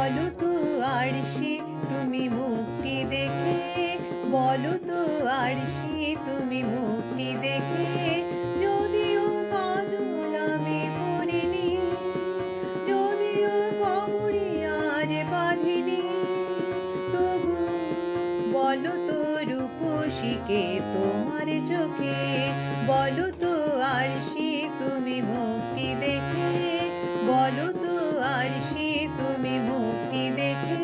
বলো তো আরশি তুমি মুক্তি দেখে, বলো তো আরশি তুমি মুক্তি দেখে, যদিও কাজল আমি পরিনি, যদিও কবরি আজ বাঁধিনি, তবু বলো তো রূপসীকে তোমার চোখে, বলো তো আরশি তুমি মুক্তি দেখে, বলো তো আরশি তুমি মুক্তি দেখে।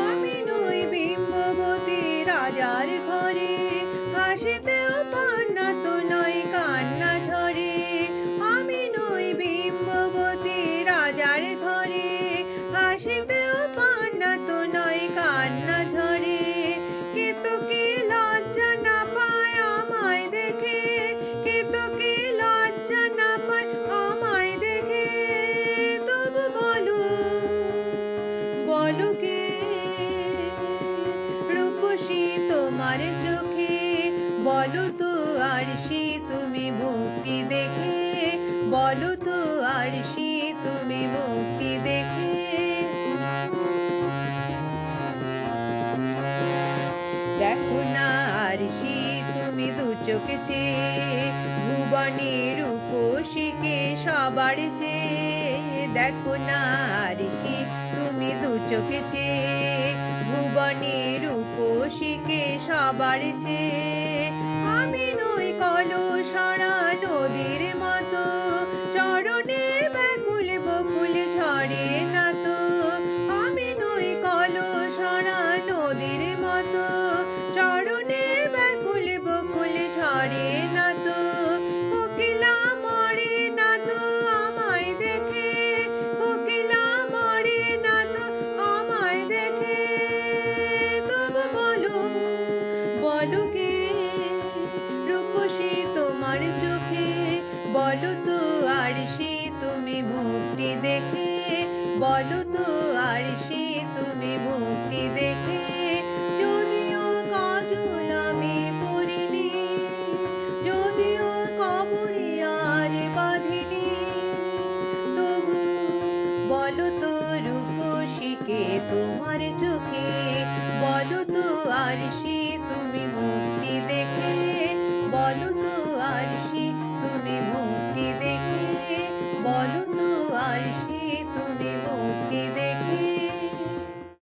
আমি নই বিম্ববতী রাজার ঘরে, হাসিতেও পান্না তো নয় কান্না ঝরে। আমি নই বিম্ববতী রাজার ঘরে, হাসিতেও পান্না তো নয় কান্না ঝরে। কে তো কি লজ্জা না পায় আমায় দেখে, কে তো কি লজ্জা না পায় আমায় দেখে, তবু বলো, বলো কে রূপসী তোমার চোখে, বলো তো আরশি তুমি মুক্তি দেখে, বলো তো আরশি তুমি মুক্তি দেখে। দেখো না আরশি তুমি দু চোখে চেয়ে, ভুবনের রূপসীকে সবার চেয়ে। দেখো না আরশি তুমি দু চোখে চেয়ে, ভুবনের রূপসীকে সবার চেয়ে। আমি নই কলসরা নদীর মতো, চরণে ব্যাকুল বকুল ঝরে না তো। আমি নই কলসরা নদীর মতো, চরণে ব্যাকুল বকুল ঝরে না তো। কোকিলা মরে না তো আমায় দেখে, কোকিলা মরে না তো আমায় দেখে, তবু বলো, বলো কে রূপসী তোমার চোখে, বলো তো আরশি তুমি মুক্তি দেখে, বলো তো আরশি তুমি মুক্তি দেখে। যদিও কাজল আমি পরিনি, যদিও কবরি আজ বাঁধিনি, তবু বলো তো রূপসীকে তোমার চোখে, বলো তো আরশি